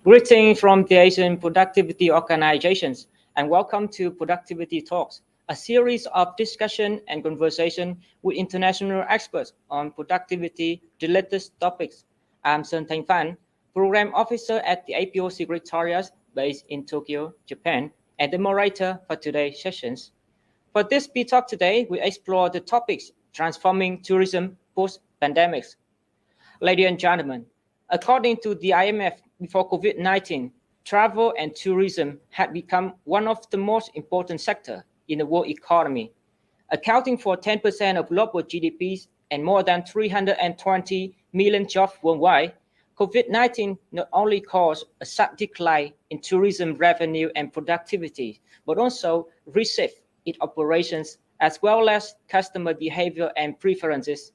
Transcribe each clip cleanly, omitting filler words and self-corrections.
Greetings from the Asian Productivity Organizations, and welcome to Productivity Talks, a series of discussion and conversation with international experts on productivity-related topics. I'm Sun Thanh Phan, Program Officer at the APO Secretariat based in Tokyo, Japan, and the moderator for today's sessions. For this B-Talk today, we explore the topics transforming tourism post-pandemic. Ladies and gentlemen, according to the IMF, before COVID-19, travel and tourism had become one of the most important sectors in the world economy, accounting for 10% of global GDPs and more than 320 million jobs worldwide. COVID-19 not only caused a sharp decline in tourism revenue and productivity, but also reshaped its operations as well as customer behavior and preferences.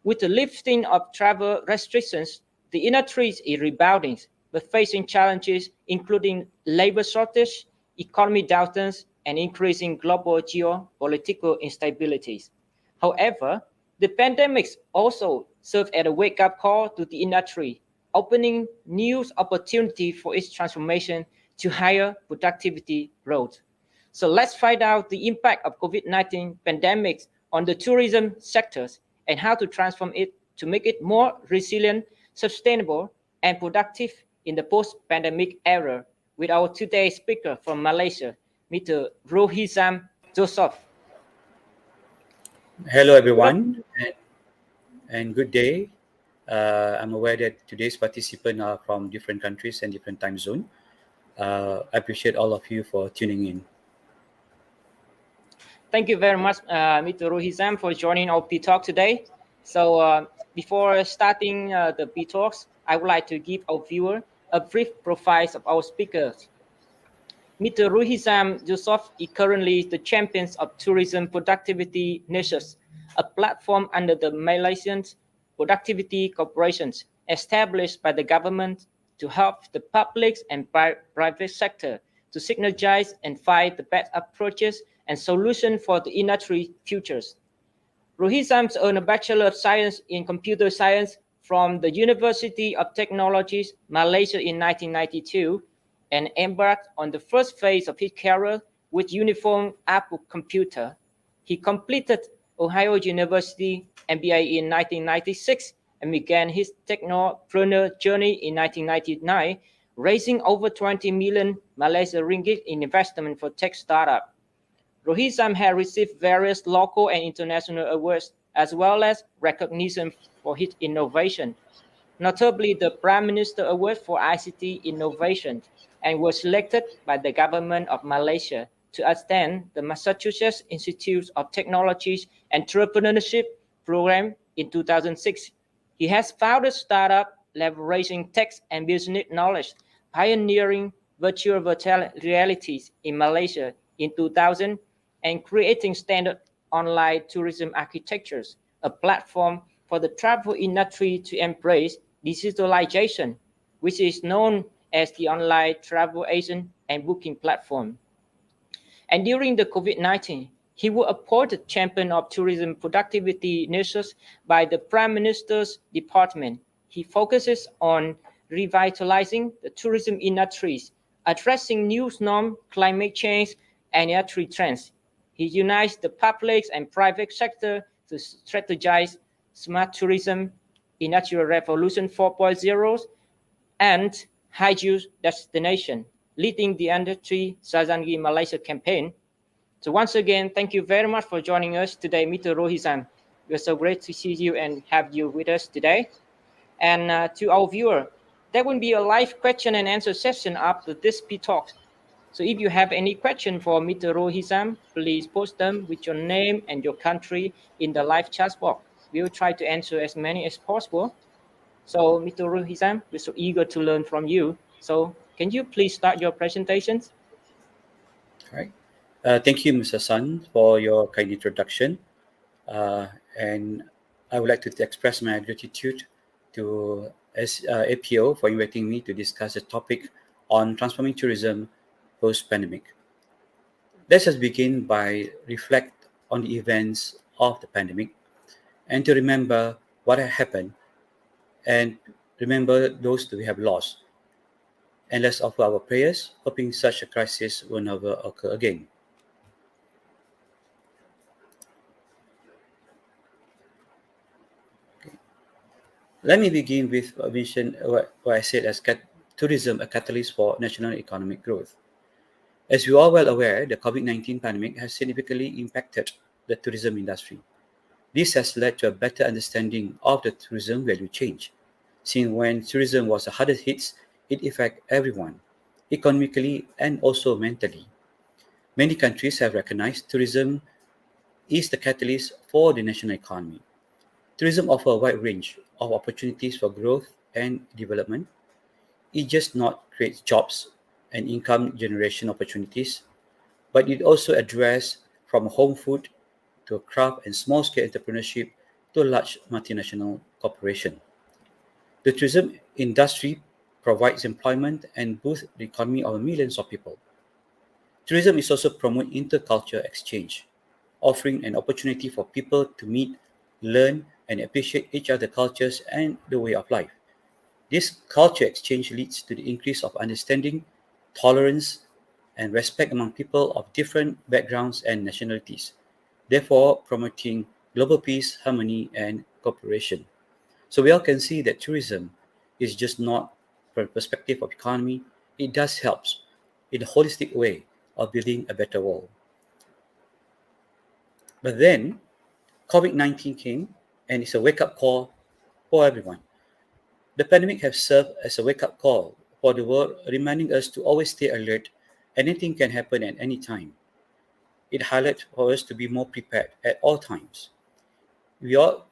With the lifting of travel restrictions, the industry is rebounding, but facing challenges including labor shortage, economic downturns, and increasing global geopolitical instabilities. However, the pandemic also served as a wake-up call to the industry, opening new opportunities for its transformation to higher productivity growth. So let's find out the impact of COVID-19 pandemic on the tourism sectors and how to transform it to make it more resilient, sustainable, and productive in the post-pandemic era with our today's speaker from Malaysia, Mr. Rohizam Yusoff. Hello, everyone, and good day. I'm aware that today's participants are from different countries and different time zones. I appreciate all of you for tuning in. Thank you very much, Mr. Rohizam, for joining our B-Talk today. So before starting the B-Talks, I would like to give our viewer a brief profile of our speakers. Mr. Rohizam Yusoff is currently the champion of Tourism Productivity NEXUS, a platform under the Malaysian Productivity Corporation, established by the government to help the public and private sector to synergize and find the best approaches and solutions for the industry futures. Rohizam earned a Bachelor of Science in Computer Science from the University of Technologies, Malaysia in 1992 and embarked on the first phase of his career with Uniform Apple Computer. He completed Ohio University MBA in 1996 and began his technopreneur journey in 1999, raising over 20 million Malaysia ringgit in investment for tech startup. Rohizam has received various local and international awards as well as recognition for his innovation, notably the Prime Minister Award for ICT Innovation, and was selected by the government of Malaysia to attend the Massachusetts Institute of Technology's Entrepreneurship Program in 2006. He has founded startup leveraging tech and business knowledge, pioneering virtual realities in Malaysia in 2000, and creating standard online tourism architectures, a platform for the travel industry to embrace digitalization, which is known as the online travel agent and booking platform. And during the COVID-19, he was appointed champion of Tourism Productivity NEXUS by the Prime Minister's Department. He focuses on revitalizing the tourism industries, addressing new norms, climate change, and industry trends. He unites the public and private sector to strategize smart tourism, Industrial Revolution 4.0, and high-use destination, leading the industry Sazangi Malaysia campaign. So once again, thank you very much for joining us today, Mr. Rohizam. We're so great to see you and have you with us today. And to our viewer, there will be a live question and answer session after this B-Talk. So if you have any question for Mr. Rohizam, please post them with your name and your country in the live chat box. We will try to answer as many as possible. So Mr. Rohizam, we're so eager to learn from you. So can you please start your presentations? All right. Thank you, Mr. Sun, for your kind introduction. And I would like to express my gratitude to APO for inviting me to discuss a topic on transforming tourism post-pandemic. Let us begin by reflect on the events of the pandemic and to remember what had happened and remember those that we have lost. and let's offer our prayers, hoping such a crisis will never occur again. Let me begin with what I said as tourism, a catalyst for national economic growth. As we are well aware, the COVID-19 pandemic has significantly impacted the tourism industry. This has led to a better understanding of the tourism value chain. Since when tourism was the hardest hit, it affected everyone, economically and also mentally. Many countries have recognized tourism is the catalyst for the national economy. Tourism offers a wide range of opportunities for growth and development. It just not creates jobs and income generation opportunities, but it also addresses from home food to craft and small-scale entrepreneurship to a large multinational corporation. The tourism industry provides employment and boosts the economy of millions of people. Tourism is also promote intercultural exchange, offering an opportunity for people to meet, learn, and appreciate each other's cultures and the way of life. This culture exchange leads to the increase of understanding, tolerance, and respect among people of different backgrounds and nationalities, therefore promoting global peace, harmony, and cooperation. So we all can see that tourism is just not from the perspective of economy, it does helps in a holistic way of building a better world. But then COVID-19 came and it's a wake-up call for everyone. The pandemic has served as a wake-up call for the world, reminding us to always stay alert. Anything can happen at any time. It highlights for us to be more prepared at all times. We all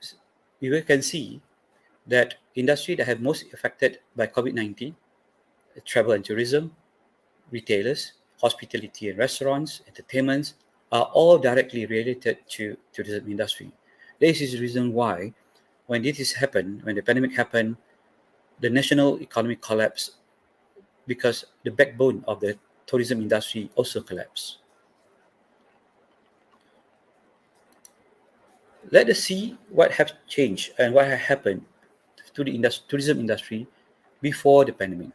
can see that industry that have most affected by COVID-19, travel and tourism, retailers, hospitality and restaurants, entertainments, are all directly related to tourism industry. This is the reason why when when the pandemic happened, the national economy collapsed because the backbone of the tourism industry also collapsed. Let us see what have changed and what have happened to the tourism industry before the pandemic.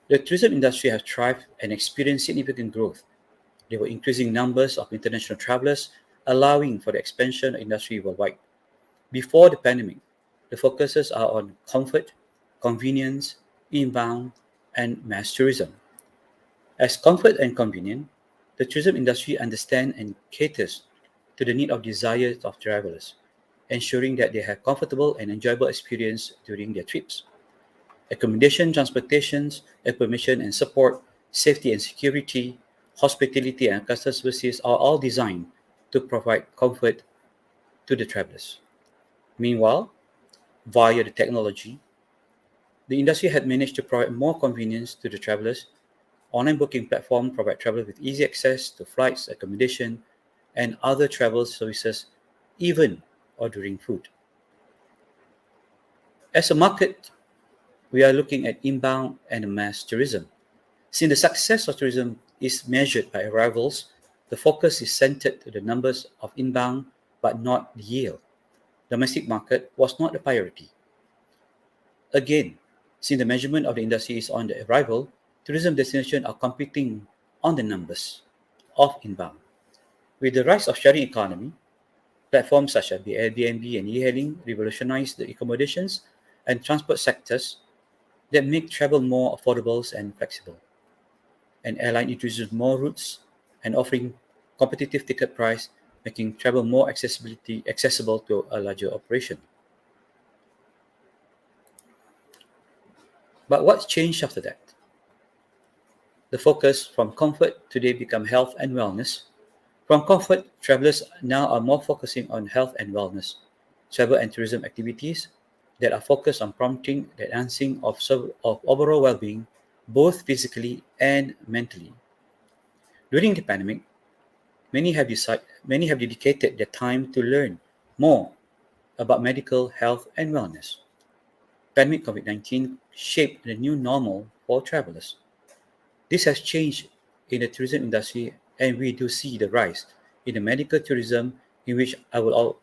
The tourism industry has thrived and experienced significant growth. There were increasing numbers of international travelers, allowing for the expansion of industry worldwide. Before the pandemic, the focuses are on comfort, convenience, inbound, and mass tourism. As comfort and convenience, the tourism industry understands and caters to the need of desires of travelers, ensuring that they have comfortable and enjoyable experience during their trips. Accommodation, transportations, information and support, safety and security, hospitality and customer services are all designed to provide comfort to the travelers. Meanwhile, via the technology, the industry had managed to provide more convenience to the travelers. Online booking platforms provide travelers with easy access to flights, accommodation, and other travel services, even or during food. As a market, we are looking at inbound and mass tourism. Since the success of tourism is measured by arrivals, the focus is centered to the numbers of inbound but not the yield. Domestic market was not a priority. Again, since the measurement of the industry is on the arrival, tourism destinations are competing on the numbers of inbound. With the rise of sharing economy, platforms such as the Airbnb and e-hailing revolutionize the accommodations and transport sectors that make travel more affordable and flexible. An airline introduces more routes and offering competitive ticket price, making travel more accessible to a larger operation. But what's changed after that? The focus from comfort today become health and wellness. From comfort, travelers now are more focusing on health and wellness, travel and tourism activities that are focused on promoting the enhancing of overall well-being, both physically and mentally. During the pandemic, many have dedicated their time to learn more about medical health and wellness. Pandemic COVID-19 shaped the new normal for travelers. This has changed in the tourism industry, and we do see the rise in the medical tourism, in which I will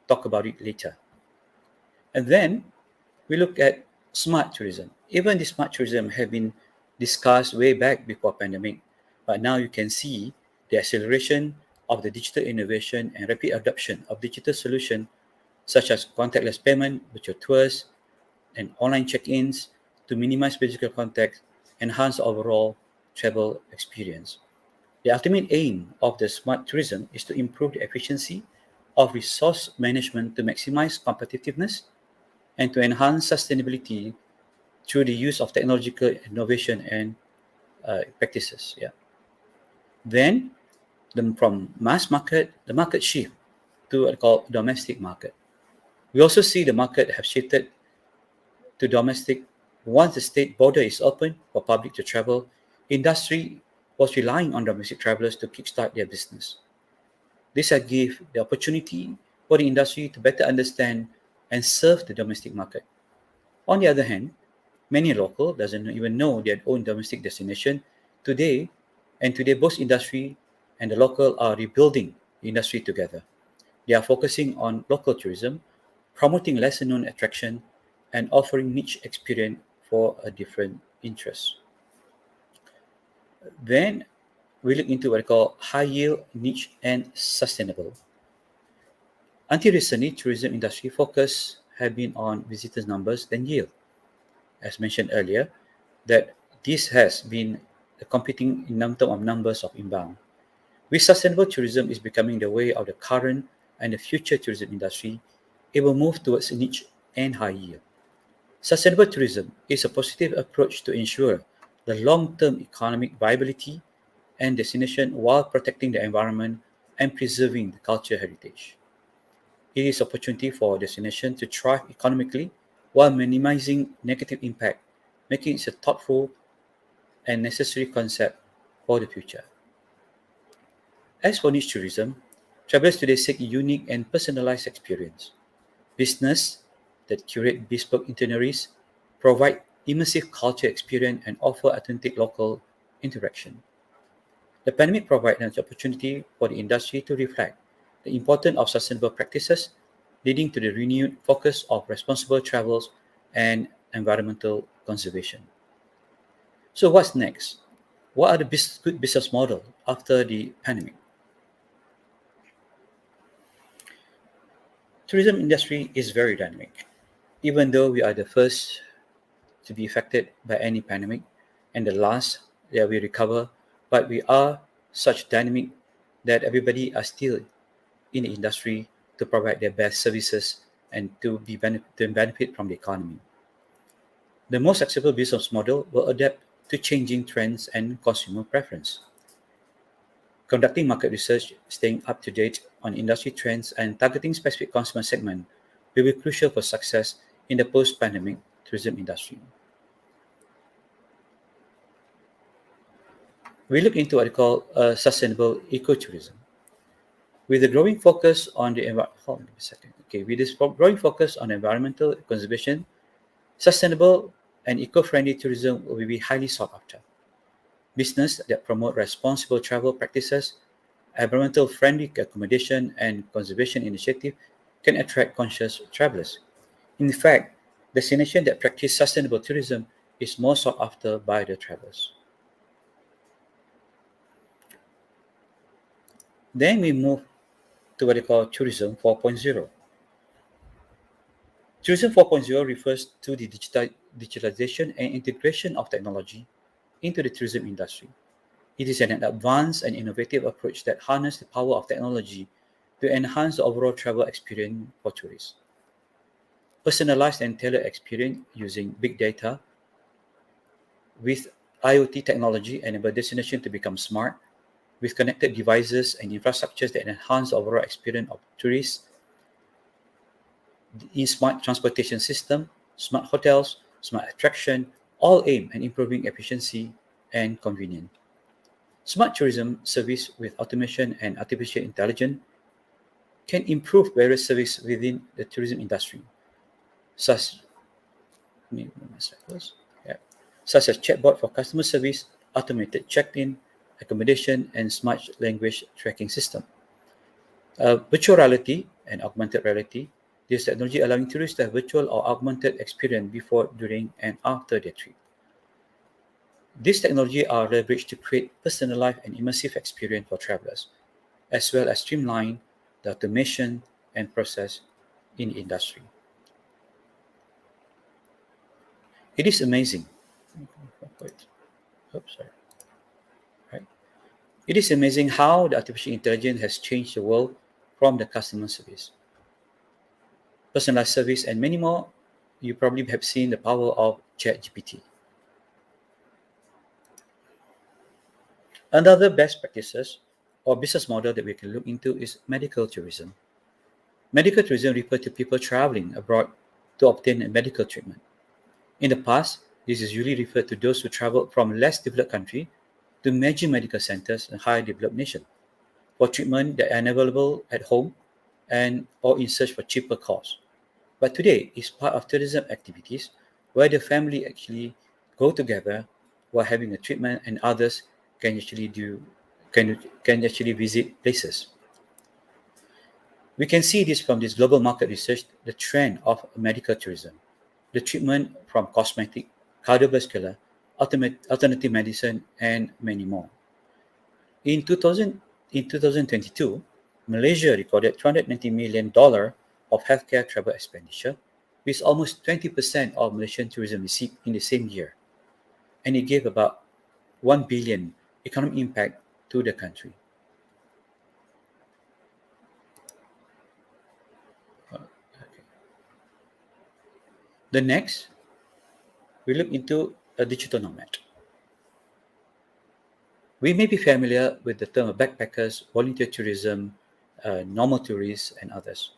talk about it later. And then we look at smart tourism. Even the smart tourism have been discussed way back before pandemic, but now you can see the acceleration of the digital innovation and rapid adoption of digital solutions such as contactless payment, virtual tours, and online check-ins to minimize physical contact, enhance overall travel experience. The ultimate aim of the smart tourism is to improve the efficiency of resource management to maximize competitiveness and to enhance sustainability through the use of technological innovation and practices. Yeah. Then, from mass market, the market shift to what I call domestic market. We also see the market have shifted to domestic. Once the state border is open for public to travel, industry was relying on domestic travelers to kickstart their business. This had give the opportunity for the industry to better understand and serve the domestic market. On the other hand, many local doesn't even know their own domestic destination today, and today both industry and the local are rebuilding the industry together. They are focusing on local tourism, promoting lesser known attraction, and offering niche experience for a different interest. Then we look into what I call high yield, niche, and sustainable. Until recently, tourism industry focus have been on visitors numbers than yield. As mentioned earlier, that this has been competing in terms of numbers of inbound. With sustainable tourism is becoming the way of the current and the future tourism industry, it will move towards niche and high yield. Sustainable tourism is a positive approach to ensure the long-term economic viability and destination while protecting the environment and preserving the cultural heritage. It is opportunity for destination to thrive economically while minimizing negative impact, making it a thoughtful and necessary concept for the future. As for niche tourism, travelers today seek unique and personalized experience. Business that curate bespoke itineraries, provide immersive culture experience, and offer authentic local interaction. The pandemic provided an opportunity for the industry to reflect the importance of sustainable practices, leading to the renewed focus of responsible travels and environmental conservation. So what's next? What are the good business model after the pandemic? Tourism industry is very dynamic. Even though we are the first to be affected by any pandemic and the last that we recover, but we are such dynamic that everybody are still in the industry to provide their best services and to benefit from the economy. The most acceptable business model will adapt to changing trends and consumer preference. Conducting market research, staying up to date on industry trends, and targeting specific consumer segment will be crucial for success in the post-pandemic tourism industry. We look into what we call sustainable ecotourism. With the growing focus on the with this growing focus on environmental conservation, sustainable and eco-friendly tourism will be highly sought after. Business that promote responsible travel practices, environmental friendly accommodation, and conservation initiative can attract conscious travelers. In fact, destination that practice sustainable tourism is more sought after by the travelers. Then we move to what they call Tourism 4.0. Tourism 4.0 refers to the digitalization and integration of technology into the tourism industry. It is an advanced and innovative approach that harnesses the power of technology to enhance the overall travel experience for tourists. Personalized and tailored experience using big data with IoT technology enable destination to become smart with connected devices and infrastructures that enhance the overall experience of tourists in smart transportation system, smart hotels, smart attraction, all aim at improving efficiency and convenience. Smart tourism service with automation and artificial intelligence can improve various services within the tourism industry, such, yeah, such as chatbot for customer service, automated check-in, accommodation, and smart language tracking system. Virtual reality and augmented reality This technology allowing tourists to have virtual or augmented experience before, during, and after their trip. These technology are leveraged to create personalized and immersive experience for travelers, as well as streamline the automation and process in the industry. It is amazing. Wait, oops, sorry. Right. It is amazing how the artificial intelligence has changed the world from the customer service, personalized service, and many more. You probably have seen the power of ChatGPT. Another best practices or business model that we can look into is medical tourism. Medical tourism refers to people traveling abroad to obtain a medical treatment. In the past, this is usually referred to those who travel from less developed countries to major medical centers in higher developed nations for treatment that are unavailable at home and or in search for cheaper costs. But today is part of tourism activities where the family actually go together while having a treatment and others can actually do can actually visit places. We can see this from this global market research, the trend of medical tourism, the treatment from cosmetic, cardiovascular, alternative medicine, and many more. In 2000, in 2022, Malaysia recorded $290 million of healthcare travel expenditure, with almost 20% of Malaysian tourism receipts in the same year, and it gave about 1 billion economic impact to the country. Okay. The next, we look into a digital nomad. We may be familiar with the term of backpackers, volunteer tourism, normal tourists, and others.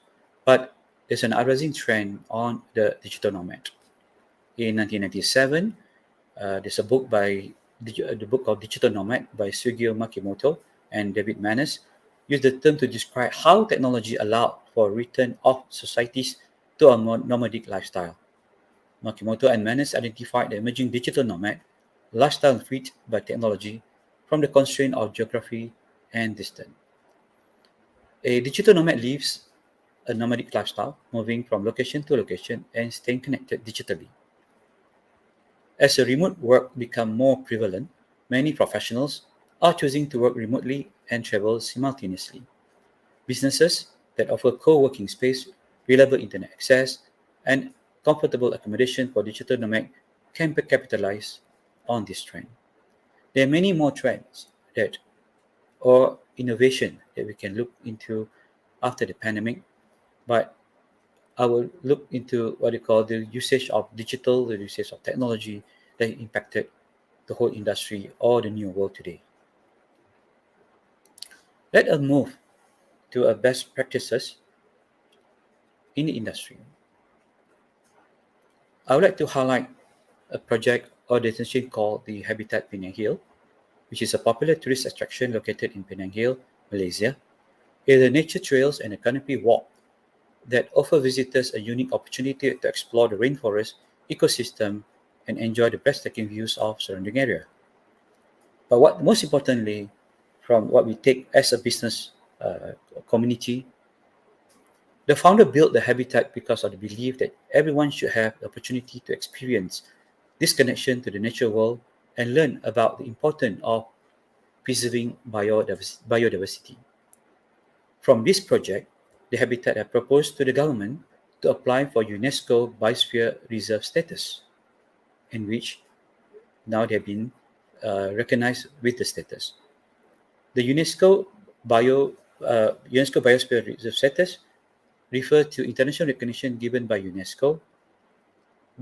But there's an arising trend on the digital nomad. In 1997, there's a book by the book of Digital Nomad by Sugio Makimoto and David Manes used the term to describe how technology allowed for a return of societies to a more nomadic lifestyle. Makimoto and Manes identified the emerging digital nomad lifestyle freed by technology from the constraint of geography and distance. A digital nomad lives a nomadic lifestyle, moving from location to location and staying connected digitally. As the remote work becomes more prevalent, many professionals are choosing to work remotely and travel simultaneously. Businesses that offer co-working space, reliable internet access, and comfortable accommodation for digital nomad can capitalize on this trend. There are many more trends that or innovation that we can look into after the pandemic, but I will look into what you call the usage of digital, the usage of technology that impacted the whole industry or the new world today. Let us move to a best practices in the industry. I would like to highlight a project or destination called the Habitat Penang Hill, which is a popular tourist attraction located in Penang Hill, Malaysia. It is a nature trails and a canopy walk that offer visitors a unique opportunity to explore the rainforest ecosystem and enjoy the breathtaking views of surrounding area. But what most importantly, from what we take as a business community, the founder built the habitat because of the belief that everyone should have the opportunity to experience this connection to the natural world and learn about the importance of preserving biodiversity. From this project, the habitat have proposed to the government to apply for UNESCO Biosphere Reserve status, in which now they have been recognized with the status. The UNESCO Biosphere Reserve status refer to international recognition given by UNESCO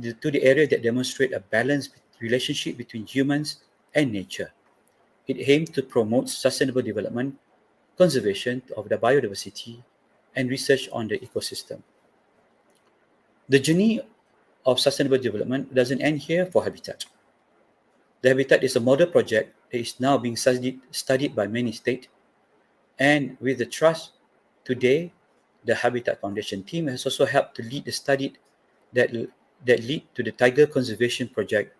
to the area that demonstrate a balanced relationship between humans and nature. It aims to promote sustainable development, conservation of the biodiversity, and research on the ecosystem. The journey of sustainable development doesn't end here for Habitat. The Habitat is a model project that is now being studied by many states, and with the trust today, the Habitat Foundation team has also helped to lead the study that lead to the tiger conservation project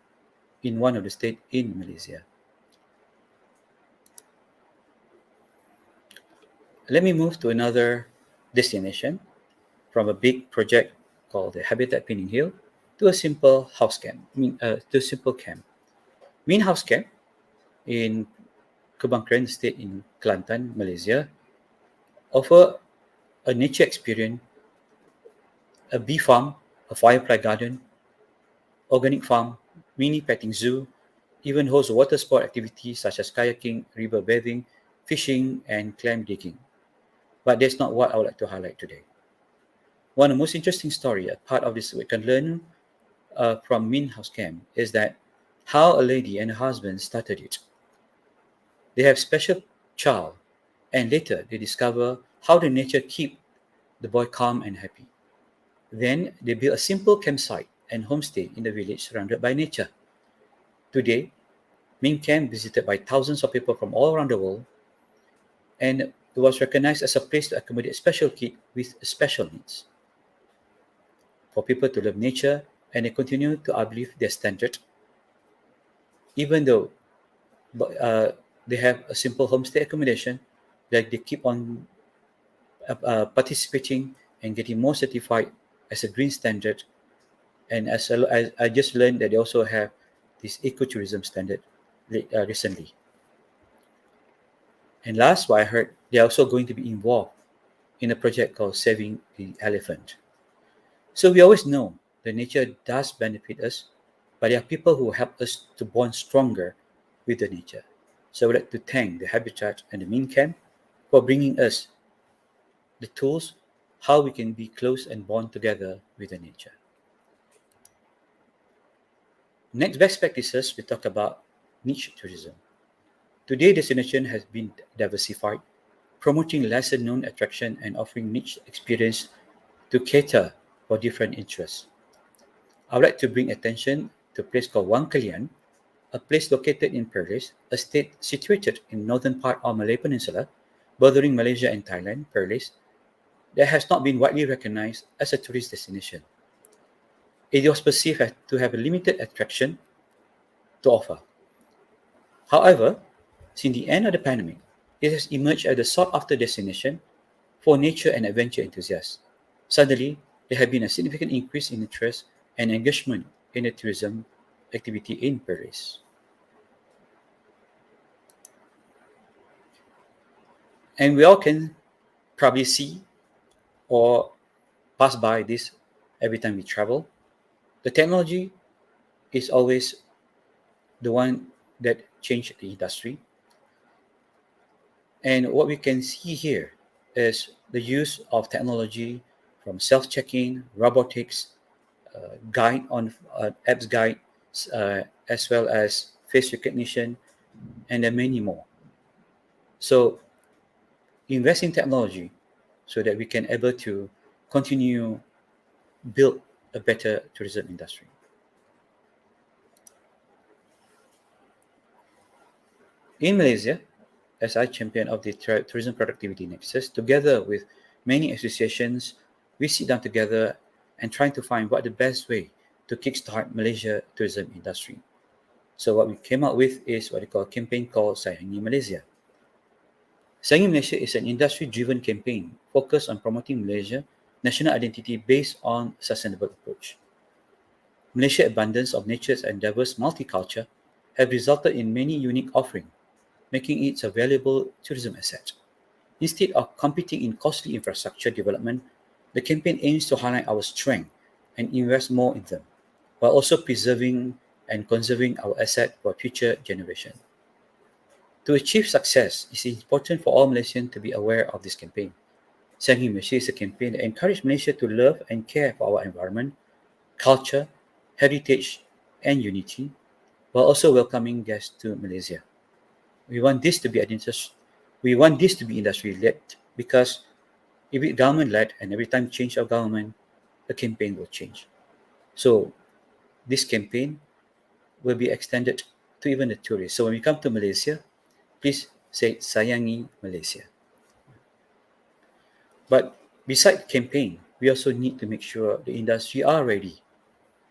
in one of the states in Malaysia. Let me move to another destination. from a big project called the Habitat Pinning Hill to a simple house camp. To a simple camp. Mean House Camp in Kebangkren State in Kelantan, Malaysia, offer a nature experience, a bee farm, a firefly garden, organic farm, mini petting zoo, even host water sport activities such as kayaking, river bathing, fishing, and clam digging. But that's not what I would like to highlight today. One of the most interesting story, a part of this we can learn from Min House Camp, is that how a lady and her husband started it. They have special child, and later they discover how the nature keep the boy calm and happy. Then they build a simple campsite and homestay in the village surrounded by nature. Today, Min Camp visited by thousands of people from all around the world, and it was recognized as a place to accommodate special kids with special needs. For people to love nature, and they continue to uplift their standard, even though they have a simple homestay accommodation, that they keep on participating and getting more certified as a green standard. And as I just learned that they also have this ecotourism standard recently. And last, what I heard, they're also going to be involved in a project called Saving the Elephant. So we always know that nature does benefit us, but there are people who help us to bond stronger with the nature. So I would like to thank the Habitat and the Min Camp for bringing us the tools how we can be close and bond together with the nature. Next, best practices, we talk about niche tourism. Today, destination has been diversified, promoting lesser known attraction and offering niche experience to cater for different interests. I would like to bring attention to a place called Wang Kalian, a place located in Perlis, a state situated in northern part of Malay Peninsula, bordering Malaysia and Thailand. Perlis, that has not been widely recognized as a tourist destination. It was perceived to have a limited attraction to offer. However, since the end of the pandemic, it has emerged as a sought-after destination for nature and adventure enthusiasts. Suddenly, there has been a significant increase in interest and engagement in the tourism activity in Paris. And we all can probably see or pass by this every time we travel. The technology is always the one that changed the industry. And what we can see here is the use of technology from self-checking, robotics, guide on apps guide, as well as face recognition, and there are many more. So invest in technology so that we can able to continue build a better tourism industry. In Malaysia, as I champion of the Tourism Productivity Nexus, together with many associations, we sit down together and trying to find what the best way to kickstart Malaysia tourism industry. So what we came up with is what we call a campaign called Sayangi Malaysia. Sayangi Malaysia is an industry-driven campaign focused on promoting Malaysia national identity based on sustainable approach. Malaysia's abundance of nature and diverse multiculture have resulted in many unique offerings, making it a valuable tourism asset. Instead of competing in costly infrastructure development, the campaign aims to highlight our strength and invest more in them, while also preserving and conserving our asset for future generations. To achieve success, it is important for all Malaysians to be aware of this campaign. Sayangi Malaysia is a campaign that encourages Malaysia to love and care for our environment, culture, heritage, and unity, while also welcoming guests to Malaysia. We want this to be industry-led because if it's government-led and every time change of government, the campaign will change. So this campaign will be extended to even the tourists. So when we come to Malaysia, please say Sayangi Malaysia. But besides campaign, we also need to make sure the industry are ready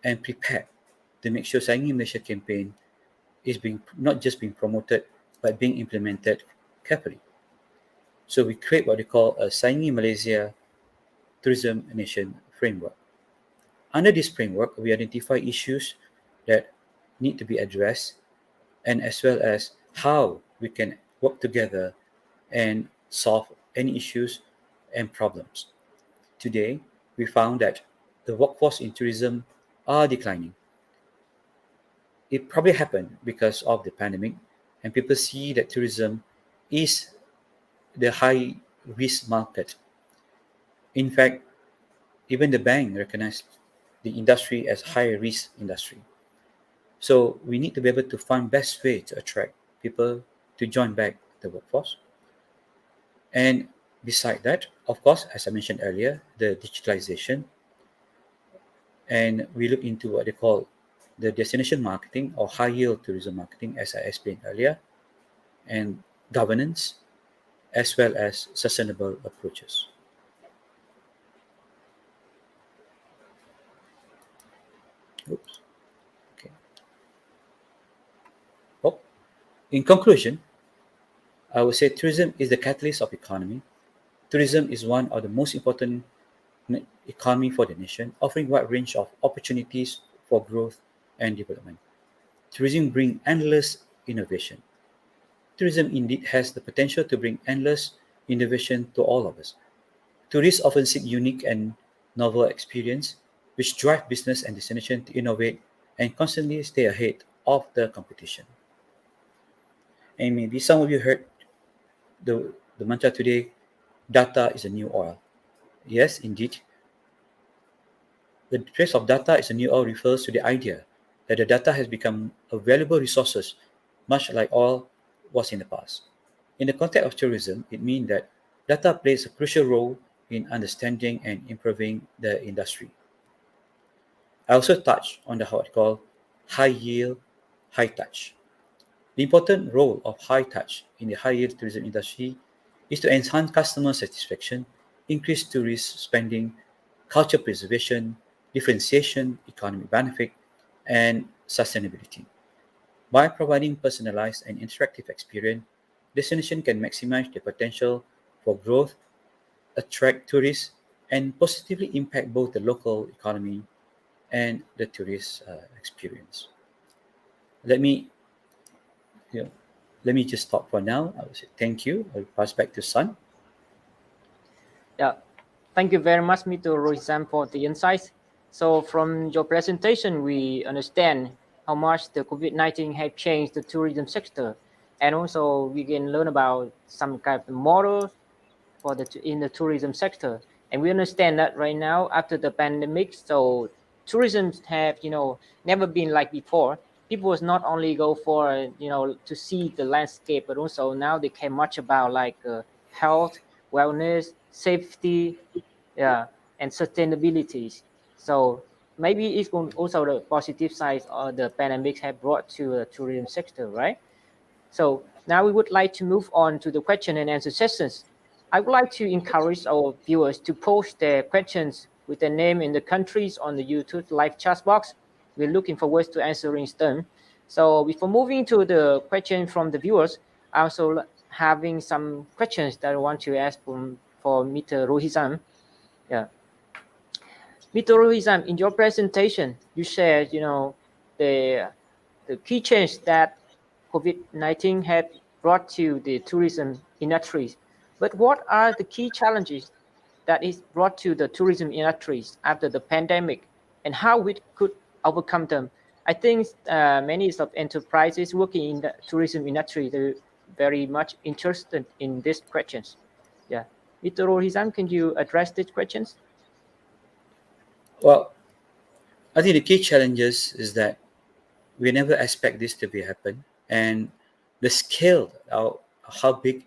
and prepared to make sure Sayangi Malaysia campaign is being not just being promoted but being implemented carefully. So we create what we call a Sayangi Malaysia tourism nation framework. Under this framework, we identify issues that need to be addressed and as well as how we can work together and solve any issues and problems. Today, we found that the workforce in tourism are declining. It probably happened because of the pandemic, and people see that tourism is the high risk market. In fact, even the bank recognized the industry as high risk industry. So we need to be able to find best way to attract people to join back the workforce. And beside that, of course, as I mentioned earlier, the digitalization, and we look into what they call the destination marketing or high yield tourism marketing, as I explained earlier, and governance, as well as sustainable approaches. Oops. Okay. Well, in conclusion, I would say tourism is the catalyst of economy. Tourism is one of the most important economy for the nation, offering wide range of opportunities for growth and development. Tourism brings endless innovation. Tourism indeed has the potential to bring endless innovation to all of us. Tourists often seek unique and novel experience, which drive business and destination to innovate and constantly stay ahead of the competition. And maybe some of you heard the mantra today, data is a new oil. Yes, indeed. The phrase of data is a new oil refers to the idea that the data has become a valuable resource, much like oil was in the past. In the context of tourism, it means that data plays a crucial role in understanding and improving the industry. I also touched on the what I call high yield, high touch. The important role of high touch in the high yield tourism industry is to enhance customer satisfaction, increase tourist spending, culture preservation, differentiation, economic benefit, and sustainability. By providing personalized and interactive experience, destination can maximize their potential for growth, attract tourists, and positively impact both the local economy and the tourist experience. Let me, you know, let me just stop for now. I will say thank you. I'll pass back to Sun. Yeah, thank you very much, Mr. Rohizam, for the insights. So from your presentation, we understand how much the COVID-19 have changed the tourism sector. And also we can learn about some kind of models for in the tourism sector. And we understand that right now after the pandemic, so tourism have never been like before. People was not only go for to see the landscape, but also now they care much about like health, wellness, safety, yeah, and sustainability. So maybe it's also the positive side of the pandemic have brought to the tourism sector, right? So now we would like to move on to the question and answer sessions. I would like to encourage our viewers to post their questions with their name and the countries on the YouTube live chat box. We're looking forward to answering them. So before moving to the question from the viewers, I also having some questions that I want to ask for Mr. Rohizam. Yeah. Mr. Rohizam, in your presentation, you shared, the the key change that COVID-19 had brought to the tourism industries. But what are the key challenges that is brought to the tourism industries after the pandemic, and how we could overcome them? I think many of enterprises working in the tourism industry are very much interested in these questions. Yeah, Mr. Rohizam, can you address these questions? Well, I think the key challenges is that we never expect this to be happen, and the scale of how big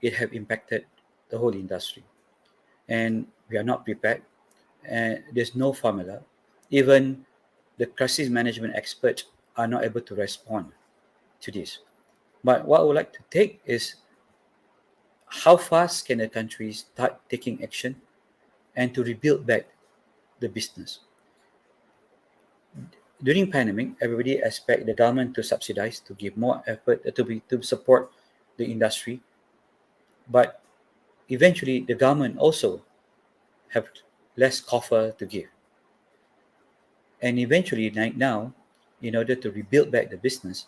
it have impacted the whole industry, and we are not prepared. And there's no formula. Even the crisis management experts are not able to respond to this. But what I would like to take is how fast can a country start taking action and to rebuild back the business. During pandemic, everybody expect the government to subsidize, to give more effort, to support the industry. But eventually, the government also have less coffer to give. And eventually, like now, in order to rebuild back the business,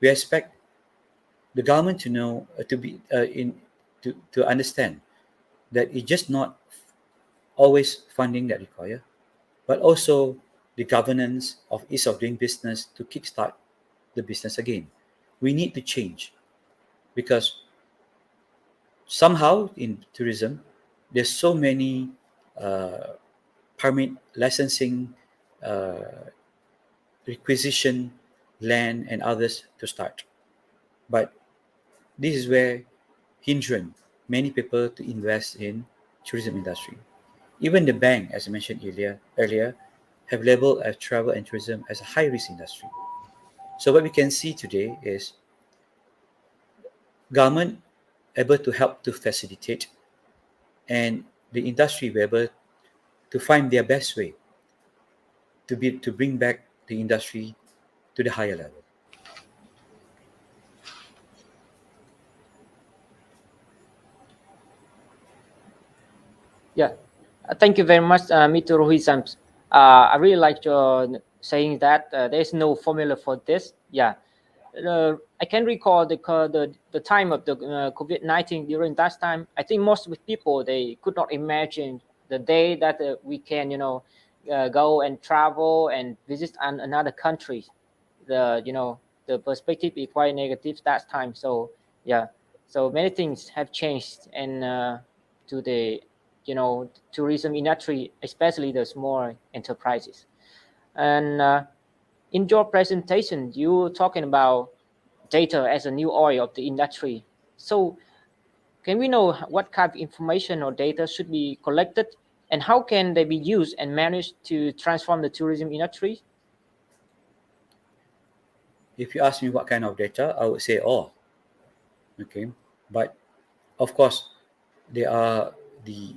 we expect the government to know to be in to understand that it's just not always funding that require, but also the governance of ease of doing business to kickstart the business again. We need to change because somehow in tourism, there's so many uh, permit licensing, uh, requisition, land, and others to start. But this is where hindrance many people to invest in tourism industry. Even the bank, as I mentioned earlier, have labeled as travel and tourism as a high risk industry. So what we can see today is government able to help to facilitate, and the industry were able to find their best way to bring back the industry to the higher level. Yeah, thank you very much, Mr. Rohizam. I really like your saying that there is no formula for this. Yeah, I can recall the time of the COVID-19. During that time, I think most of the people they could not imagine the day that we can go and travel and visit another country. The perspective is quite negative that time. So yeah, so many things have changed, and to the tourism industry, especially the small enterprises. And in your presentation, you were talking about data as a new oil of the industry. So can we know what kind of information or data should be collected, and how can they be used and managed to transform the tourism industry? If you ask me what kind of data, I would say all. Okay, but of course there are the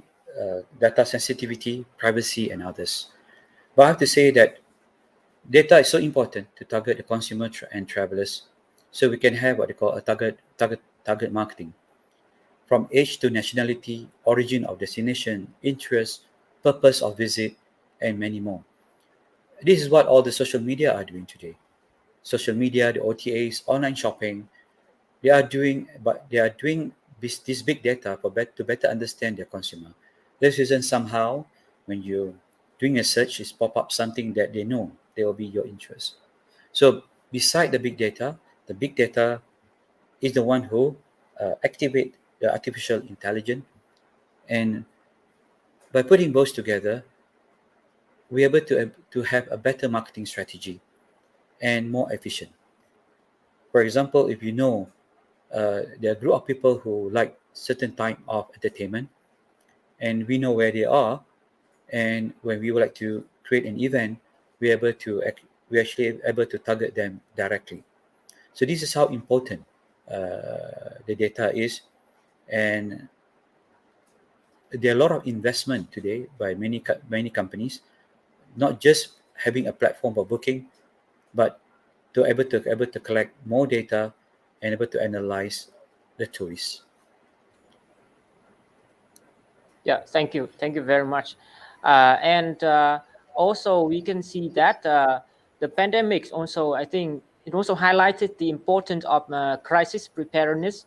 data sensitivity, privacy, and others. But I have to say that data is so important to target the consumer and travelers, so we can have what they call a target marketing from age to nationality, origin of destination, interest, purpose of visit, and many more. This is what all the social media are doing today. Social media, the OTAs, online shopping, they are doing this big data to better understand their consumer. This reason somehow when you doing a search, is pop up something that they know they will be your interest. So beside the big data is the one who activate the artificial intelligence, and by putting both together, we're able to have a better marketing strategy and more efficient. For example, if you know there are a group of people who like certain type of entertainment, and we know where they are, and when we would like to create an event, we're actually able to target them directly. So this is how important the data is, and there are a lot of investment today by many companies, not just having a platform for booking, but to able to collect more data and able to analyze the tourists. Yeah, thank you very much. And also, we can see that the pandemic also, I think, it also highlighted the importance of crisis preparedness,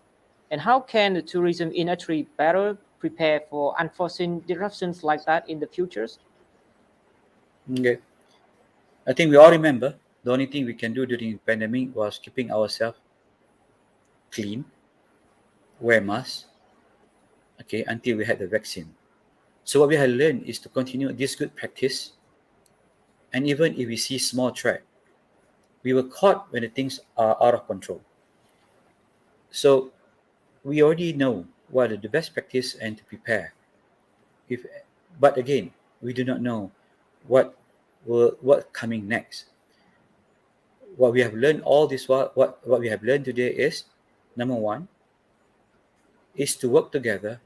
and how can the tourism industry better prepare for unforeseen disruptions like that in the futures? Okay. I think we all remember the only thing we can do during the pandemic was keeping ourselves clean, wear masks, okay, until we had the vaccine. So what we have learned is to continue this good practice, and even if we see small threat, we were caught when the things are out of control. So we already know what are the best practice and to prepare. If, but again, we do not know what what coming next. What we have learned all this while, what we have learned today is number one is to work together,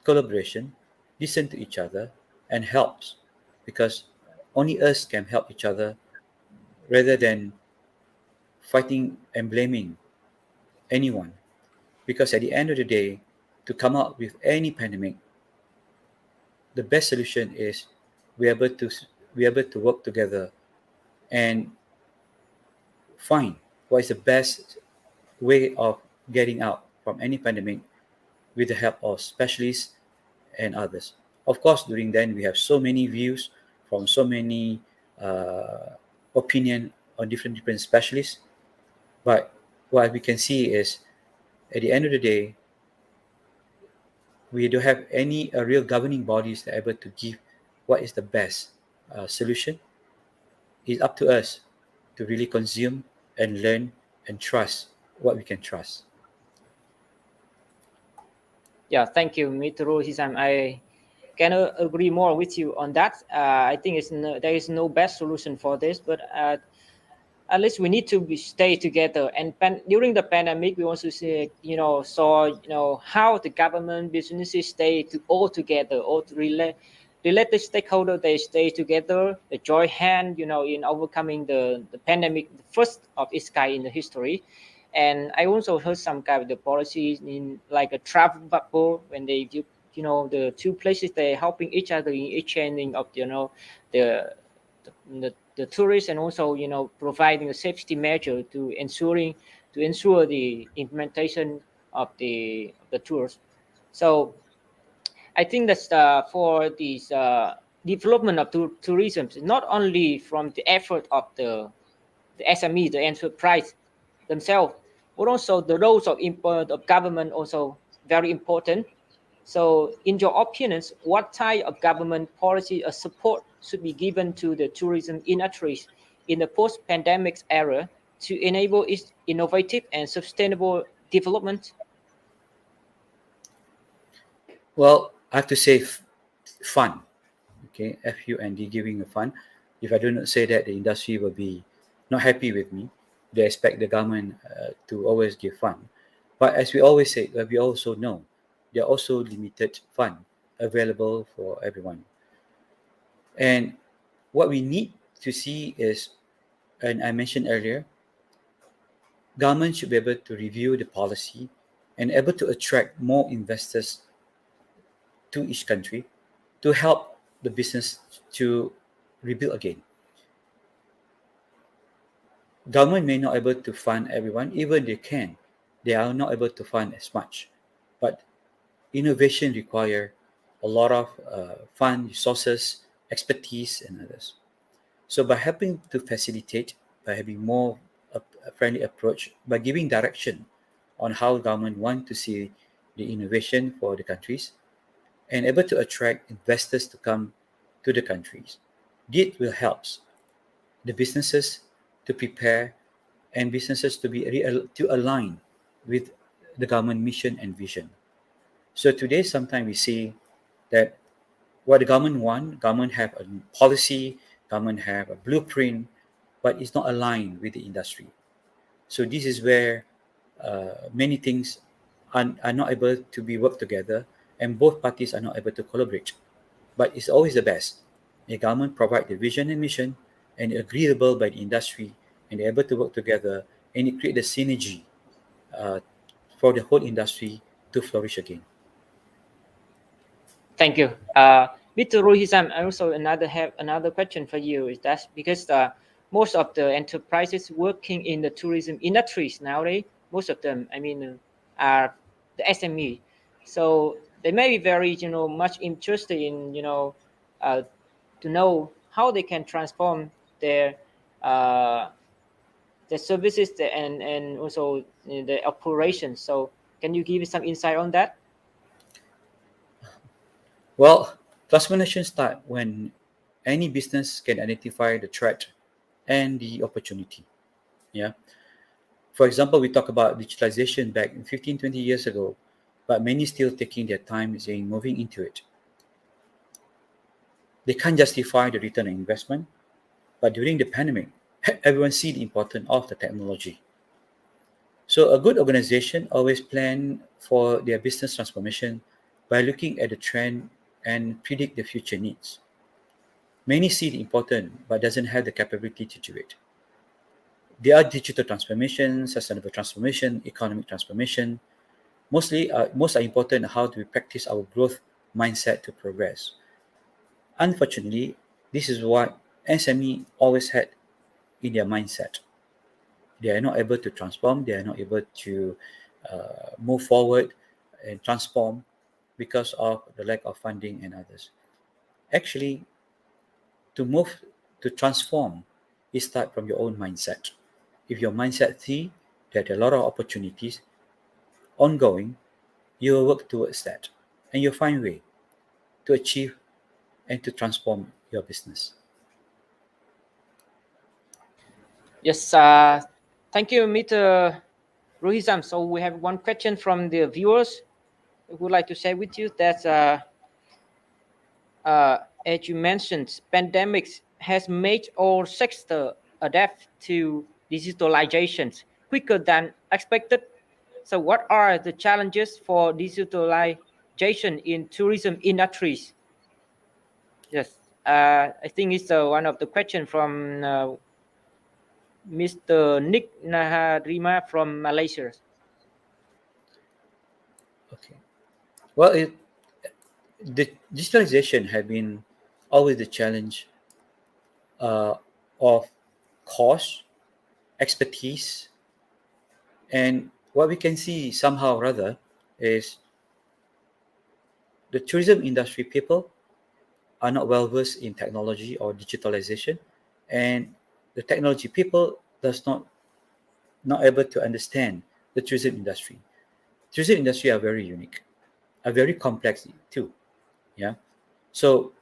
collaboration, listen to each other, and helps, because only us can help each other rather than fighting and blaming anyone. Because at the end of the day, to come out with any pandemic, the best solution is we able to work together and find what is the best way of getting out from any pandemic with the help of specialists and others. Of course, during then we have so many views from so many uh, opinion on different specialists. But what we can see is at the end of the day, we don't have any real governing bodies that are able to give what is the best solution. It's up to us to really consume and learn and trust what we can trust. Yeah, thank you, Mr. Rohizam. I can agree more with you on that. I think there is no best solution for this, but at least we need to stay together. And during the pandemic, we also saw how the government, businesses stay all together, all related stakeholders, they stay together, they join hand, in overcoming the pandemic, the first of its kind in the history. And I also heard some kind of the policies in like a travel bubble when they do, the two places they're helping each other in exchanging of the the tourists, and also providing a safety measure to ensure the implementation of the tours. So I think that's for this development of tourism, not only from the effort of the SME, the enterprise themselves, but also the roles of government also very important. So, in your opinions, what type of government policy or support should be given to the tourism industries in the post-pandemic era to enable its innovative and sustainable development? Well, I have to say fun. Okay, FUND, giving a fund. If I do not say that, the industry will be not happy with me. They expect the government to always give fund. But as we always say, we also know there are also limited fund available for everyone. And what we need to see is, and I mentioned earlier, government should be able to review the policy and able to attract more investors to each country to help the business to rebuild again. Government may not able to fund everyone, even they can. They are not able to fund as much. But innovation require a lot of fund resources, expertise, and others. So by helping to facilitate, by having more a friendly approach, by giving direction on how government want to see the innovation for the countries, and able to attract investors to come to the countries, this will help the businesses to prepare and businesses to to align with the government mission and vision. So today, sometimes we see that what the government want, government have a policy, government have a blueprint, but it's not aligned with the industry. So this is where many things are not able to be worked together, and both parties are not able to collaborate. But it's always the best. The government provide the vision and mission and agreeable by the industry, and they're able to work together, and it create the synergy uh, for the whole industry to flourish again. Thank you. Mr. Rohizam, I also have another question for you. Is that because most of the enterprises working in the tourism industries nowadays, most of them, are the SME. So they may be very, much interested in, uh, to know how they can transform uh, their services and also the operations. So can you give me some insight on that? Well, transformation start when any business can identify the threat and the opportunity. Yeah. For example, we talk about digitalization back in 15, 20 years ago, but many still taking their time in moving into it. They can't justify the return on investment, but during the pandemic, everyone see the importance of the technology. So a good organization always plan for their business transformation by looking at the trend and predict the future needs. Many see the important but doesn't have the capability to do it. There are digital transformation, sustainable transformation, economic transformation. Most are important how do we practice our growth mindset to progress. Unfortunately, this is what SME always had in their mindset. They are not able to transform, they are not able to move forward and transform because of the lack of funding and others. Actually, to move, to transform, it starts from your own mindset. If your mindset see that there are a lot of opportunities ongoing, you will work towards that and you'll find a way to achieve and to transform your business. Yes, thank you, Mr. Rohizam. So we have one question from the viewers who would like to share with you that, as you mentioned, pandemics has made all sector adapt to digitalization quicker than expected. So what are the challenges for digitalization in tourism industries? Yes, I think it's one of the question from Mr. Nick Naharima from Malaysia. Okay. Well, the digitalization have been always the challenge uh, of cost, expertise, and what we can see somehow rather is the tourism industry people are not well versed in technology or digitalization, and the technology people does not able to understand the tourism industry. Tourism industry are very unique, are very complex too. Yeah. So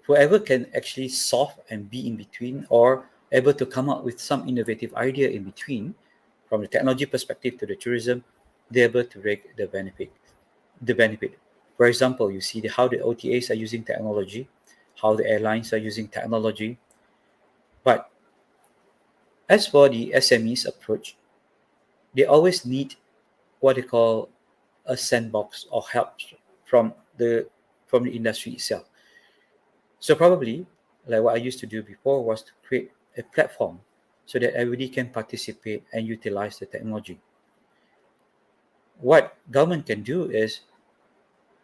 whoever can actually solve and be in between or able to come up with some innovative idea in between from the technology perspective to the tourism, they're able to rake the benefit. For example, you see how the OTAs are using technology, how the airlines are using technology. But as for the SMEs approach, they always need what they call a sandbox or help from the from the industry itself. So probably, like what I used to do before, was to create a platform so that everybody can participate and utilize the technology. What government can do is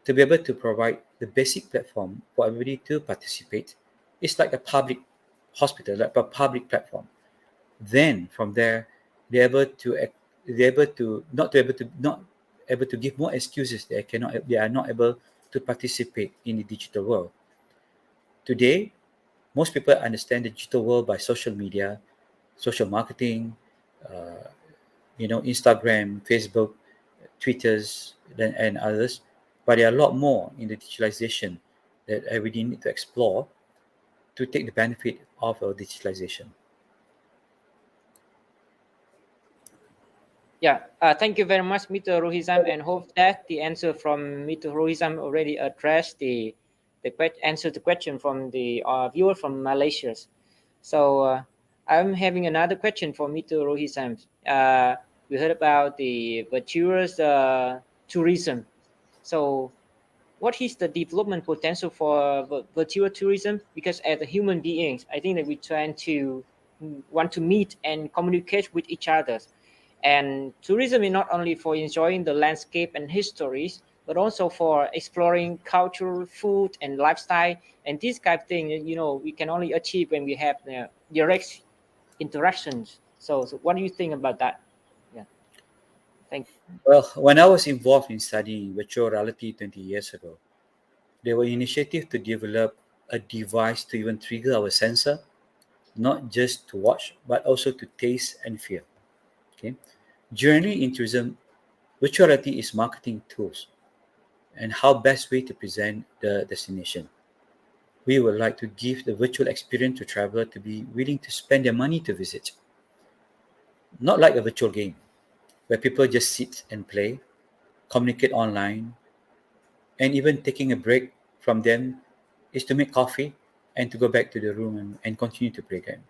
to be able to provide the basic platform for everybody to participate. It's like a public hospital, like a public platform. Then from there, they're able to they're able to not able to give more excuses they are not able to participate in the digital world. Today, most people understand the digital world by social media, social marketing, uh, Instagram, Facebook, Twitters, and others. But there are a lot more in the digitalization that everybody need to explore to take the benefit of our digitalization. Yeah, thank you very much, Mr. Rohizam, and hope that the answer from Mr. Rohizam already addressed answer the question from the viewer from Malaysia. So I'm having another question for Mr. Rohizam. We heard about the virtuous tourism. So what is the development potential for virtual tourism? Because as a human beings, I think that we try to want to meet and communicate with each other. And tourism is not only for enjoying the landscape and histories, but also for exploring cultural, food, and lifestyle. And this kind of thing, we can only achieve when we have direct interactions. So what do you think about that? Yeah, thank you. Well, when I was involved in studying virtual reality 20 years ago, there were initiatives to develop a device to even trigger our sensor, not just to watch, but also to taste and feel. Okay. Generally, in tourism, virtual reality is marketing tools and how best way to present the destination. We would like to give the virtual experience to traveler to be willing to spend their money to visit. Not like a virtual game where people just sit and play, communicate online, and even taking a break from them is to make coffee and to go back to the room and continue to play game.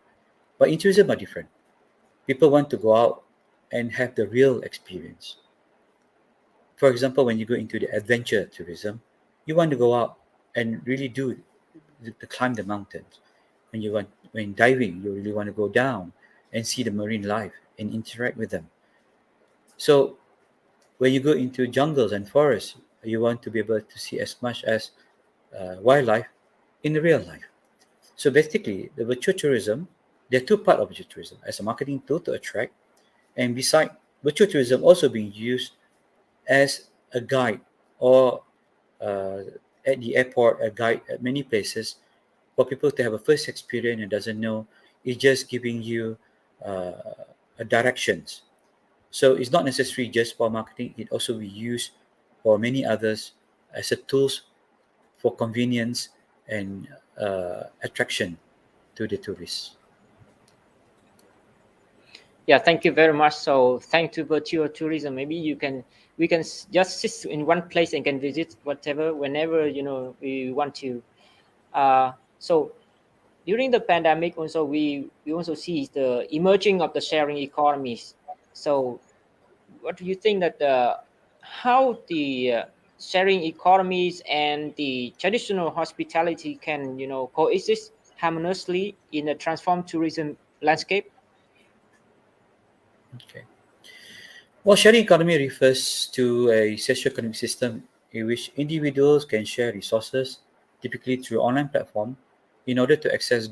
But in tourism are different. People want to go out and have the real experience. For example, when you go into the adventure tourism, you want to go out and really do to climb the mountains. When diving, you really want to go down and see the marine life and interact with them. So when you go into jungles and forests, you want to be able to see as much as wildlife in real life. So basically, the virtual tourism, there are two parts of virtual tourism as a marketing tool to attract, and beside virtual tourism also being used as a guide or uh, at the airport, a guide at many places for people to have a first experience and doesn't know. It's just giving you directions. So it's not necessary just for marketing. It also be used for many others as a tools for convenience and attraction to the tourists. Yeah, thank you very much. So thanks to virtual tourism, maybe we can just sit in one place and can visit whatever whenever we want to. So during the pandemic, also we also see the emerging of the sharing economies. So what do you think that how the sharing economies and the traditional hospitality can coexist harmoniously in a transformed tourism landscape? Okay. Well, sharing economy refers to a socio-economic system in which individuals can share resources, typically through online platform, in order to access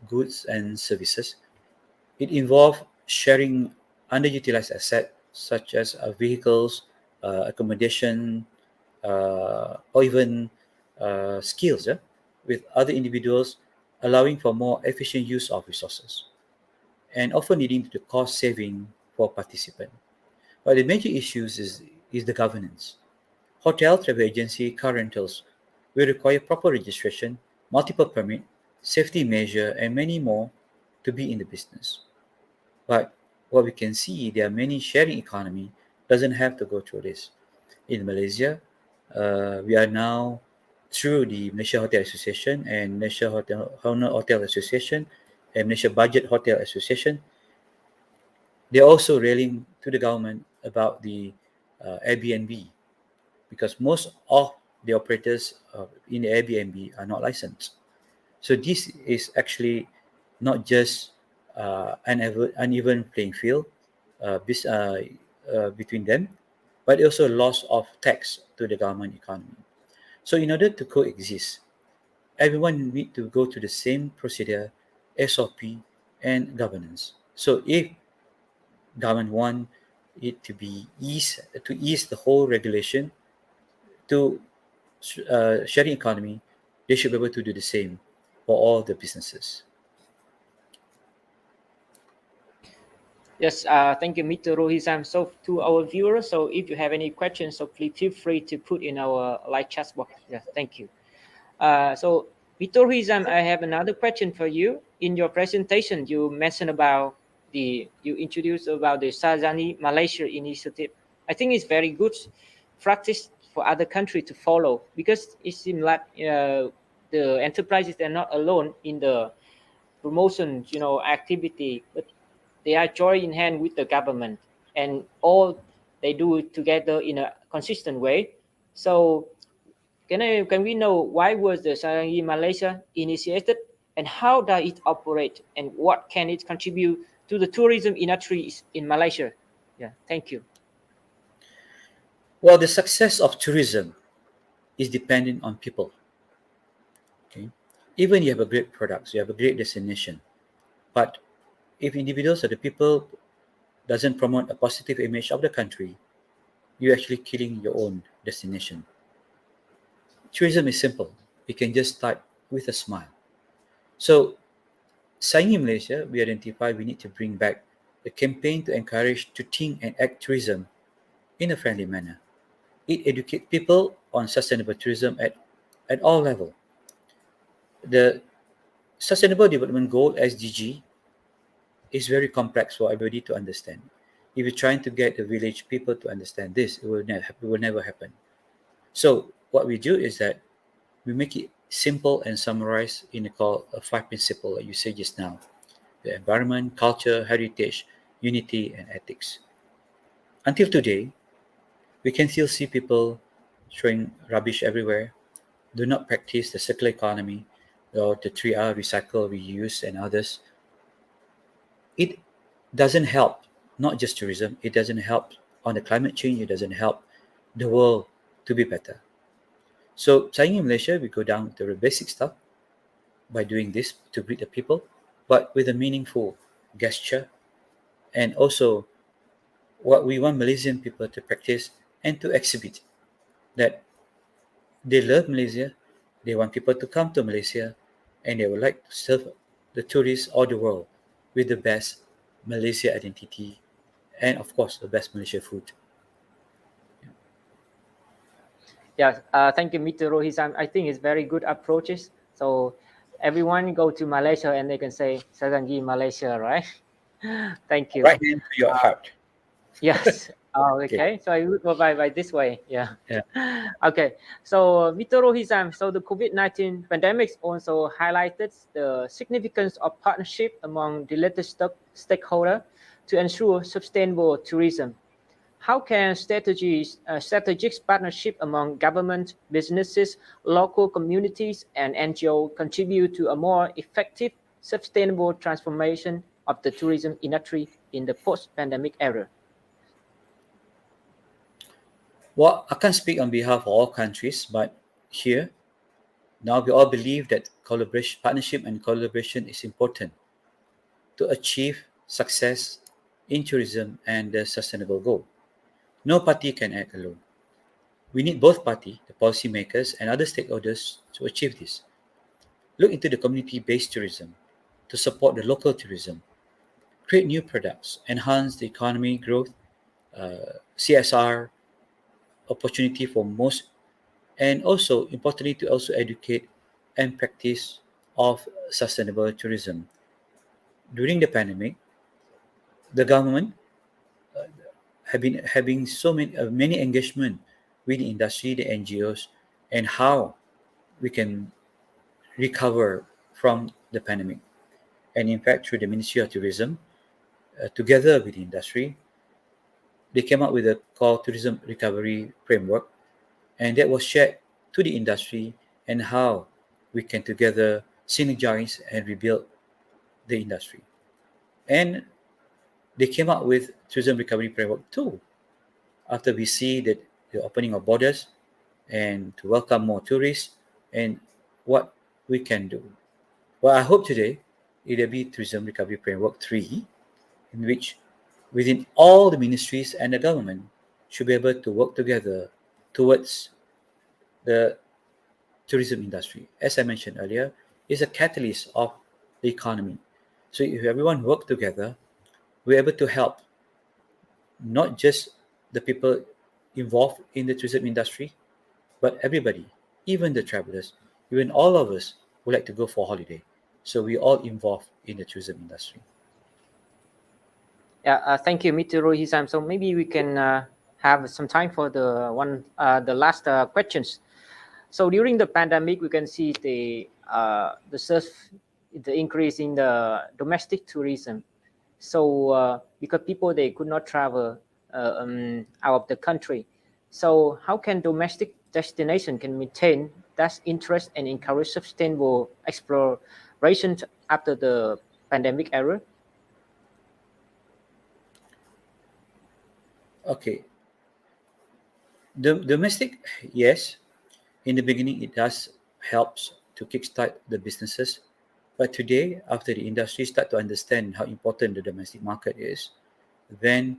goods and services. It involves sharing underutilized assets such as vehicles, accommodation, or even skills with other individuals, allowing for more efficient use of resources and often leading to the cost saving for participants. But the major is the governance. Hotel, travel agency, car rentals will require proper registration, multiple permit, safety measure, and many more to be in the business. But what we can see, there are many sharing economy doesn't have to go through this. In Malaysia, we are now through the Malaysia Hotel Association and Malaysia Hotel Association and Malaysia Budget Hotel Association. They're also railing to the government about the Airbnb because most of the operators in the Airbnb are not licensed. So this is actually not just an uneven playing field between them, but also loss of tax to the government economy. So in order to coexist, everyone need to go to the same procedure, SOP, and governance. So if government want it to be ease the whole regulation to sharing economy, they should be able to do the same for all the businesses. Yes, thank you, Mr. Rohizam. So to our viewers, so if you have any questions, so please feel free to put in our live chat box. Yeah, thank you. So Mr. Rohizam, I have another question for you. In your presentation, you mentioned about you introduced about the Sazani Malaysia initiative. I think it's very good practice for other countries to follow because it seems like the enterprises they're not alone in the promotion activity, but they are joined in hand with the government, and all they do it together in a consistent way. So can we know why was the Sarangi Malaysia initiated, and how does it operate, and what can it contribute to the tourism industry in Malaysia? Yeah, thank you. Well, the success of tourism is dependent on people. Okay, even you have a great products, you have a great destination, but if individuals or the people doesn't promote a positive image of the country, you're actually killing your own destination. Tourism is simple. You can just start with a smile. So, signing in Malaysia, we identify we need to bring back a campaign to encourage to think and act tourism in a friendly manner. It educates people on sustainable tourism at all levels. The Sustainable Development Goal (SDG) is very complex for everybody to understand. If you're trying to get the village people to understand this, it will never happen. So what we do is that we make it simple and summarize in a five principle that you said just now: the environment, culture, heritage, unity, and ethics. Until today, we can still see people throwing rubbish everywhere, do not practice the circular economy or the 3R recycle, reuse, and others. It doesn't help, not just tourism, it doesn't help on the climate change, it doesn't help the world to be better. So, saying in Malaysia, we go down to the basic stuff. by doing this to greet the people, but with a meaningful gesture, and also what we want Malaysian people to practice and to exhibit that they love Malaysia, they want people to come to Malaysia, and they would like to serve the tourists or the world with the best Malaysia identity and, of course, the best Malaysia food. Yeah, thank you, Mr. Rohizam. I think it's very good approaches. So everyone go to Malaysia and they can say Sagangi Malaysia, right? Thank you. Right hand to your heart. Yes. Oh, Okay. okay. So I will go by this way. Yeah. Yeah. Okay. So Mr. Rohizam, so the COVID-19 pandemic also highlighted the significance of partnership among related stakeholders to ensure sustainable tourism. How can strategic partnership among government, businesses, local communities, and NGO contribute to a more effective, sustainable transformation of the tourism industry in the post-pandemic era? Well, I can't speak on behalf of all countries, but here, now we all believe that collaboration, partnership and collaboration is important to achieve success in tourism and the sustainable goal. No party can act alone. We need both parties, the policymakers and other stakeholders to achieve this. Look into the community-based tourism to support the local tourism, create new products, enhance the economy growth, CSR opportunity for most, and also importantly to also educate and practice of sustainable tourism. During the pandemic, the government have been having so many engagement with the industry, the NGOs, and how we can recover from the pandemic. And in fact, through the Ministry of Tourism, together with the industry, they came up with a called Tourism Recovery Framework, and that was shared to the industry and how we can together synergize and rebuild the industry. And they came up with Tourism Recovery Framework 2 after we see that the opening of borders and to welcome more tourists and what we can do. Well, I hope today it'll be Tourism Recovery Framework 3, in which within all the ministries and the government should be able to work together towards the tourism industry. As I mentioned earlier, is a catalyst of the economy. So if everyone work together, we're able to help not just the people involved in the tourism industry, but everybody, even the travelers, even all of us would like to go for holiday. So we all involved in the tourism industry. Yeah, thank you, Mr. Rohizam. So maybe we can have some time for the last questions. So during the pandemic, we can see the increase in the domestic tourism. So because people they could not travel out of the country, so how can domestic destination can maintain that interest and encourage sustainable exploration after the pandemic era? Okay, domestic, yes. In the beginning, it does helps to kickstart the businesses, but today, after the industry start to understand how important the domestic market is, then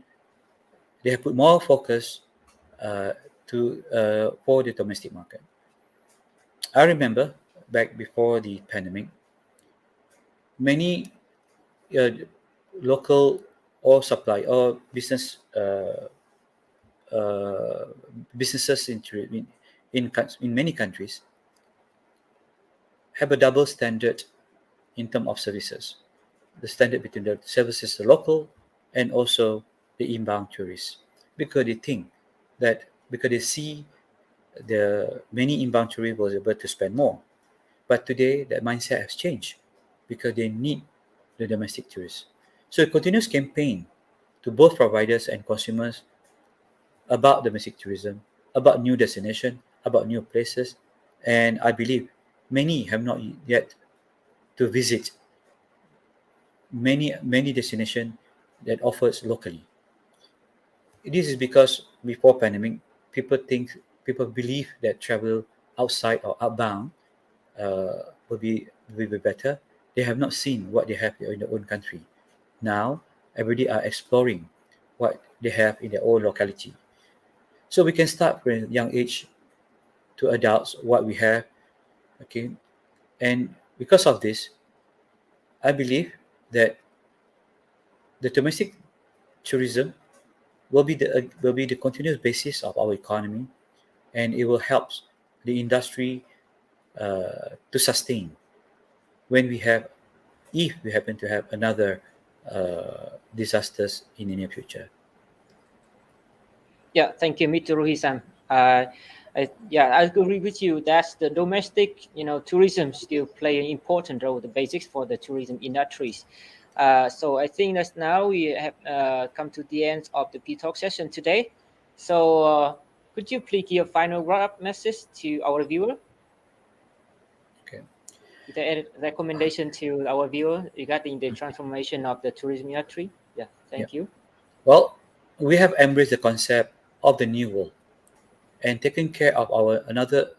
they have put more focus uh, to for the domestic market. I remember back before the pandemic, many uh, local or supply or uh, businesses in many countries have a double standard in terms of services. The standard between the services the local and also the inbound tourists, because they think that because they see the many inbound tourists was able to spend more. But today that mindset has changed because they need the domestic tourists. So a continuous campaign to both providers and consumers about domestic tourism, about new destination, about new places, and I believe many have not yet to visit many destination that offers locally. This is because before pandemic, people believe that travel outside or outbound will be will be better. They have not seen what they have in their own country. Now, everybody are exploring what they have in their own locality. So we can start from a young age to adults what we have. Okay, and because of this, I believe that the domestic tourism will be the continuous basis of our economy, and it will help the industry to sustain when we have if we happen to have another disasters in the near future. Yeah, thank you, Mr. Rohizam. Yeah, I agree with you that the domestic, tourism still play an important role, the basics for the tourism industries. So I think that now we have come to the end of the P Talk session today. So could you please give a final wrap-up message to our viewer? Okay. Is there any recommendation to our viewer regarding the transformation of the tourism industry? Yeah, Yeah. thank you. Well, we have embraced the concept of the new world and taken care of our another.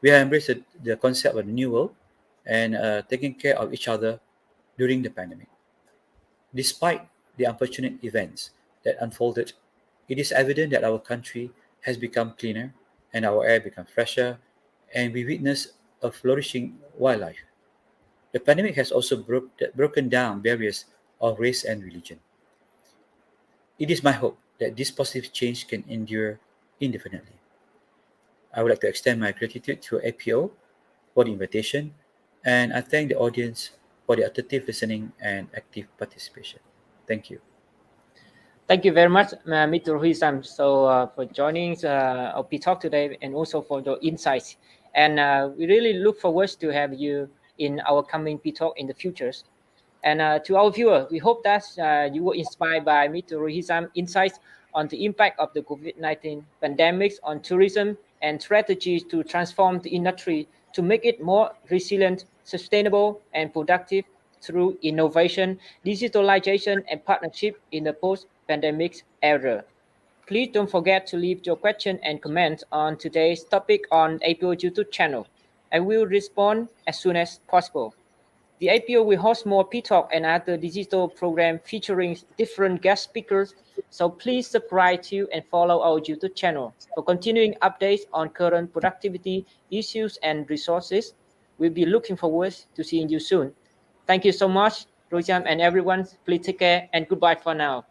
We have embraced the concept of the new world and taking care of each other during the pandemic. Despite the unfortunate events that unfolded, it is evident that our country has become cleaner and our air become fresher, and we witness a flourishing wildlife. The pandemic has also broken down barriers of race and religion. It is my hope that this positive change can endure indefinitely. I would like to extend my gratitude to APO for the invitation, and I thank the audience for the attentive listening and active participation. Thank you. Thank you very much, Mr. Huisam, for joining our P Talk today and also for your insights. And we really look forward to have you in our coming P Talk in the futures. And to our viewer, we hope that you were inspired by Mr. Rohisam's insights on the impact of the COVID-19 pandemic on tourism and strategies to transform the industry to make it more resilient, sustainable, and productive through innovation, digitalization, and partnership in the post-pandemic era. Please don't forget to leave your question and comment on today's topic on APO YouTube channel, and we will respond as soon as possible. The IPO will host more P-Talk and other digital program featuring different guest speakers. So please subscribe to and follow our YouTube channel for continuing updates on current productivity issues and resources. We'll be looking forward to seeing you soon. Thank you so much, Rojam and everyone. Please take care and goodbye for now.